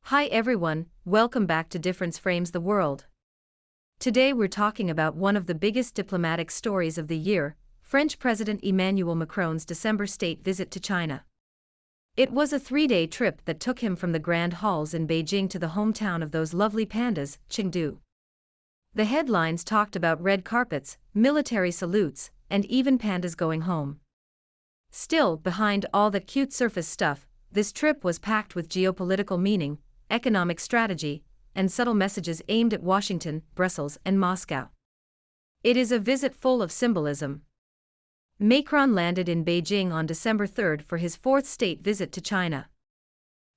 Hi everyone, welcome back to Difference Frames the World. Today we're talking about one of the biggest diplomatic stories of the year, French President Emmanuel Macron's December state visit to China. It was a 3-day trip that took him from the grand halls in Beijing to the hometown of those lovely pandas, Chengdu. The headlines talked about red carpets, military salutes, and even pandas going home. Still, behind all that cute surface stuff, this trip was packed with geopolitical meaning, economic strategy, and subtle messages aimed at Washington, Brussels, and Moscow. It is a visit full of symbolism. Macron landed in Beijing on December 3 for his 4th state visit to China.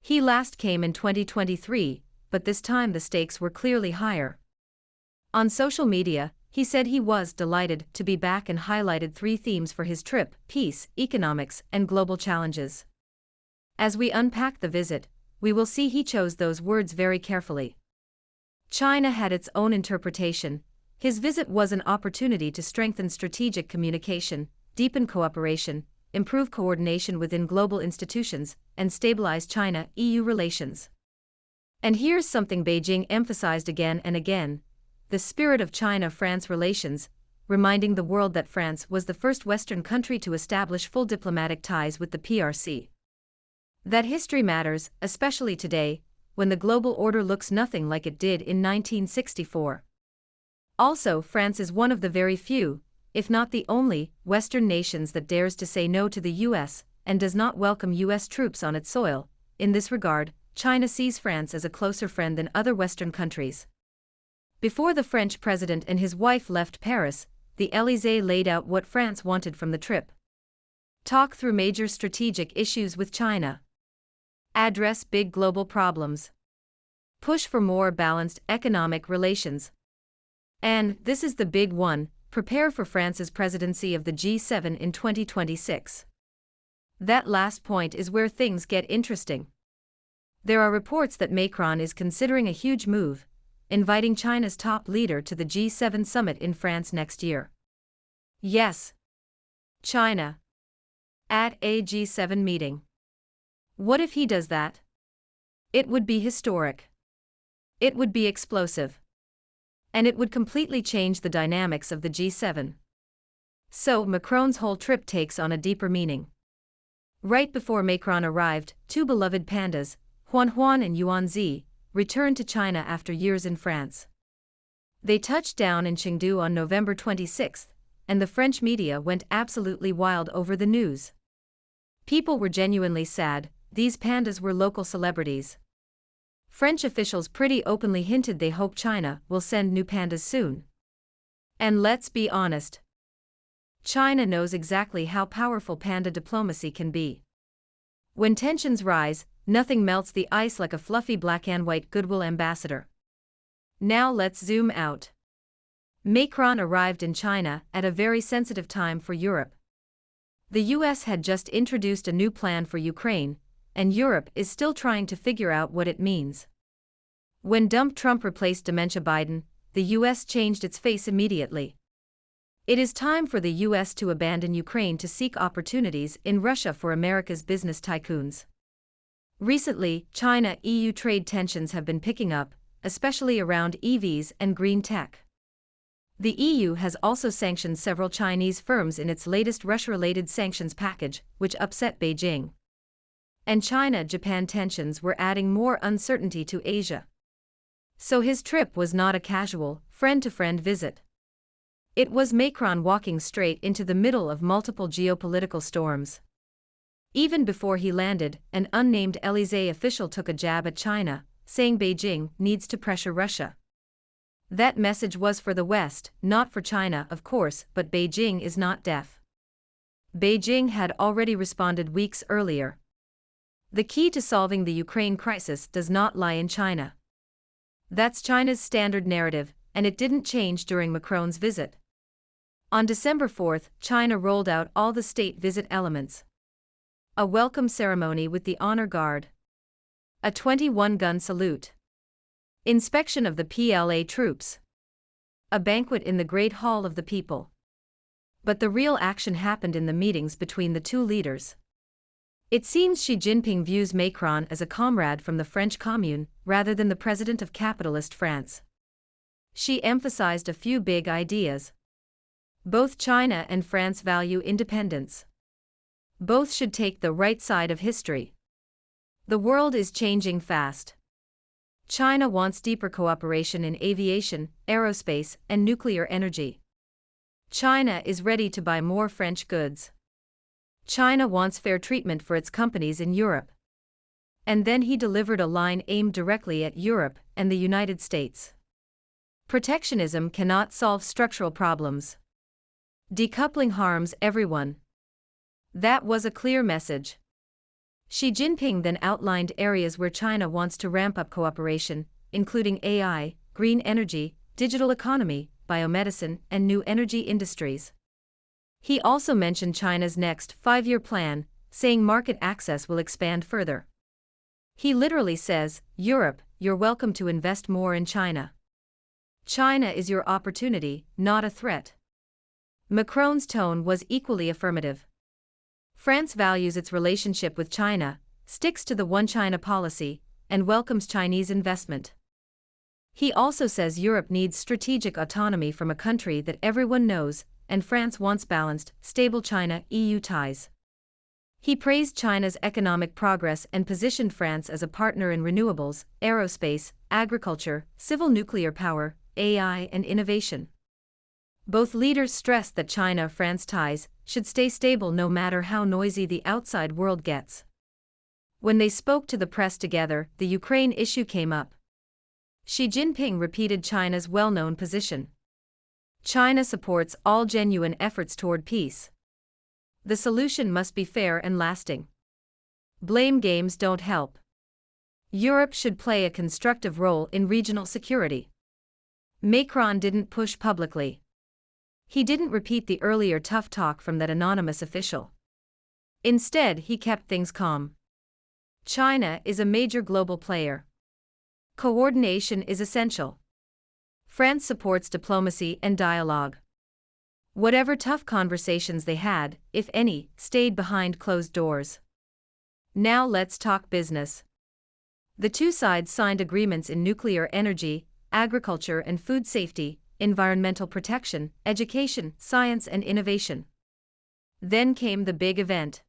He last came in 2023, but this time the stakes were clearly higher. On social media, he said he was delighted to be back and highlighted 3 themes for his trip: peace, economics, and global challenges. As we unpack the visit, we will see he chose those words very carefully. China had its own interpretation. His visit was an opportunity to strengthen strategic communication, deepen cooperation, improve coordination within global institutions, and stabilize China-EU relations. And here's something Beijing emphasized again and again: the spirit of China-France relations, reminding the world that France was the first Western country to establish full diplomatic ties with the PRC. That history matters, especially today, when the global order looks nothing like it did in 1964. Also, France is one of the very few, if not the only, Western nations that dares to say no to the US, and does not welcome US troops on its soil. In this regard, China sees France as a closer friend than other Western countries. Before the French president and his wife left Paris, the Élysée laid out what France wanted from the trip. Talk through major strategic issues with China. Address big global problems. Push for more balanced economic relations. And, this is the big one, prepare for France's presidency of the G7 in 2026. That last point is where things get interesting. There are reports that Macron is considering a huge move, inviting China's top leader to the G7 summit in France next year. Yes. China. At a G7 meeting. What if he does that? It would be historic. It would be explosive. And it would completely change the dynamics of the G7. So, Macron's whole trip takes on a deeper meaning. Right before Macron arrived, 2 beloved pandas, Huan and Yuanzi, returned to China after years in France. They touched down in Chengdu on November 26, and the French media went absolutely wild over the news. People were genuinely sad. These pandas were local celebrities. French officials pretty openly hinted they hope China will send new pandas soon. And let's be honest. China knows exactly how powerful panda diplomacy can be. When tensions rise, nothing melts the ice like a fluffy black and white goodwill ambassador. Now let's zoom out. Macron arrived in China at a very sensitive time for Europe. The US had just introduced a new plan for Ukraine, and Europe is still trying to figure out what it means. When Trump replaced dementia Biden, the US changed its face immediately. It is time for the US to abandon Ukraine to seek opportunities in Russia for America's business tycoons. Recently, China-EU trade tensions have been picking up, especially around EVs and green tech. The EU has also sanctioned several Chinese firms in its latest Russia-related sanctions package, which upset Beijing. And China-Japan tensions were adding more uncertainty to Asia. So his trip was not a casual, friend-to-friend visit. It was Macron walking straight into the middle of multiple geopolitical storms. Even before he landed, an unnamed Élysée official took a jab at China, saying Beijing needs to pressure Russia. That message was for the West, not for China, of course, but Beijing is not deaf. Beijing had already responded weeks earlier. The key to solving the Ukraine crisis does not lie in China. That's China's standard narrative, and it didn't change during Macron's visit. On December 4, China rolled out all the state visit elements. A welcome ceremony with the honor guard. A 21-gun salute. Inspection of the PLA troops. A banquet in the Great Hall of the People. But the real action happened in the meetings between the two leaders. It seems Xi Jinping views Macron as a comrade from the French Commune, rather than the president of capitalist France. Xi emphasized a few big ideas. Both China and France value independence. Both should take the right side of history. The world is changing fast. China wants deeper cooperation in aviation, aerospace, and nuclear energy. China is ready to buy more French goods. China wants fair treatment for its companies in Europe. And then he delivered a line aimed directly at Europe and the United States. Protectionism cannot solve structural problems. Decoupling harms everyone. That was a clear message. Xi Jinping then outlined areas where China wants to ramp up cooperation, including AI, green energy, digital economy, biomedicine, and new energy industries. He also mentioned China's next 5-year plan, saying market access will expand further. He literally says, "Europe, you're welcome to invest more in China. China is your opportunity, not a threat." Macron's tone was equally affirmative. France values its relationship with China, sticks to the One China policy, and welcomes Chinese investment. He also says Europe needs strategic autonomy from a country that everyone knows, and France wants balanced, stable China-EU ties. He praised China's economic progress and positioned France as a partner in renewables, aerospace, agriculture, civil nuclear power, AI, and innovation. Both leaders stressed that China-France ties should stay stable no matter how noisy the outside world gets. When they spoke to the press together, the Ukraine issue came up. Xi Jinping repeated China's well-known position. China supports all genuine efforts toward peace. The solution must be fair and lasting. Blame games don't help. Europe should play a constructive role in regional security. Macron didn't push publicly. He didn't repeat the earlier tough talk from that anonymous official. Instead, he kept things calm. China is a major global player. Coordination is essential. France supports diplomacy and dialogue. Whatever tough conversations they had, if any, stayed behind closed doors. Now let's talk business. The two sides signed agreements in nuclear energy, agriculture and food safety, environmental protection, education, science and innovation. Then came the big event.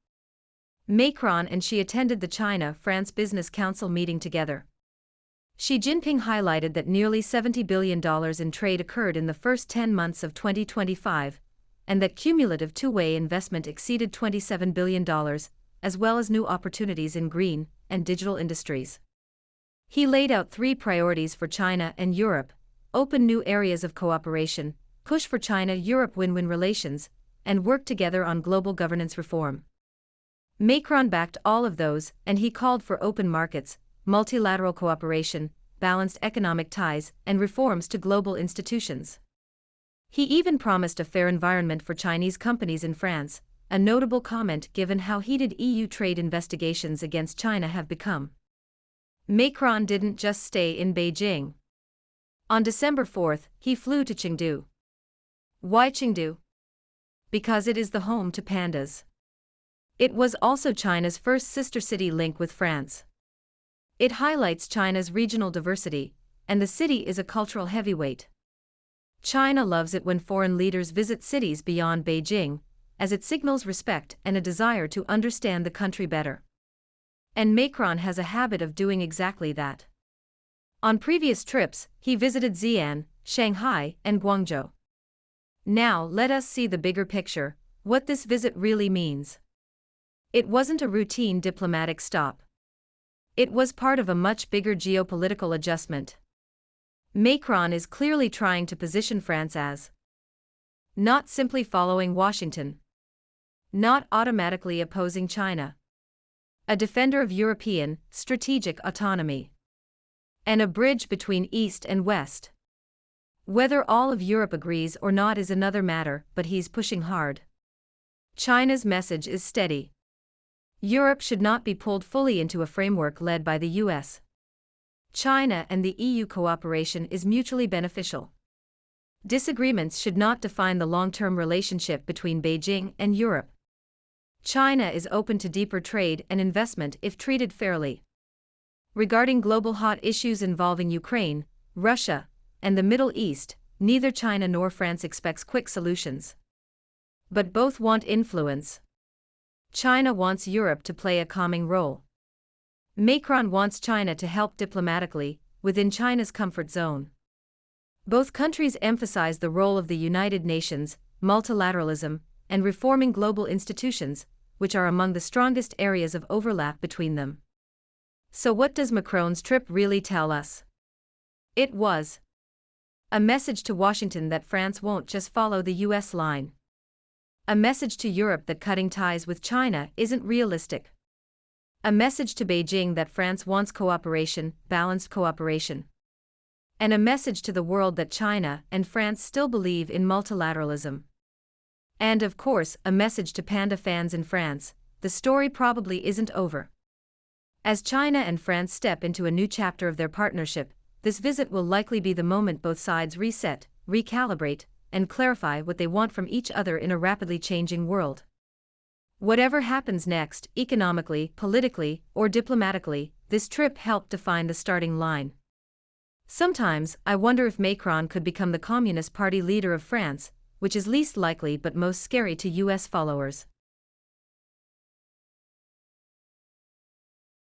Macron and Xi attended the China-France Business Council meeting together. Xi Jinping highlighted that nearly $70 billion in trade occurred in the first 10 months of 2025, and that cumulative two-way investment exceeded $27 billion, as well as new opportunities in green and digital industries. He laid out 3 priorities for China and Europe: open new areas of cooperation, push for China-Europe win-win relations, and work together on global governance reform. Macron backed all of those, and he called for open markets, multilateral cooperation, balanced economic ties, and reforms to global institutions. He even promised a fair environment for Chinese companies in France, a notable comment given how heated EU trade investigations against China have become. Macron didn't just stay in Beijing. On December 4, he flew to Chengdu. Why Chengdu? Because it is the home to pandas. It was also China's first sister city link with France. It highlights China's regional diversity, and the city is a cultural heavyweight. China loves it when foreign leaders visit cities beyond Beijing, as it signals respect and a desire to understand the country better. And Macron has a habit of doing exactly that. On previous trips, he visited Xi'an, Shanghai, and Guangzhou. Now let us see the bigger picture, what this visit really means. It wasn't a routine diplomatic stop. It was part of a much bigger geopolitical adjustment. Macron is clearly trying to position France as not simply following Washington, not automatically opposing China, a defender of European strategic autonomy, and a bridge between East and West. Whether all of Europe agrees or not is another matter, but he's pushing hard. China's message is steady. Europe should not be pulled fully into a framework led by the US. China and the EU cooperation is mutually beneficial. Disagreements should not define the long-term relationship between Beijing and Europe. China is open to deeper trade and investment if treated fairly. Regarding global hot issues involving Ukraine, Russia, and the Middle East, neither China nor France expects quick solutions. But both want influence. China wants Europe to play a calming role. Macron wants China to help diplomatically, within China's comfort zone. Both countries emphasize the role of the United Nations, multilateralism, and reforming global institutions, which are among the strongest areas of overlap between them. So what does Macron's trip really tell us? It was a message to Washington that France won't just follow the US line. A message to Europe that cutting ties with China isn't realistic. A message to Beijing that France wants cooperation, balanced cooperation. And a message to the world that China and France still believe in multilateralism. And of course, a message to panda fans in France: the story probably isn't over. As China and France step into a new chapter of their partnership, this visit will likely be the moment both sides reset, recalibrate, and clarify what they want from each other in a rapidly changing world. Whatever happens next, economically, politically, or diplomatically, this trip helped define the starting line. Sometimes, I wonder if Macron could become the Communist Party leader of France, which is least likely but most scary to US followers.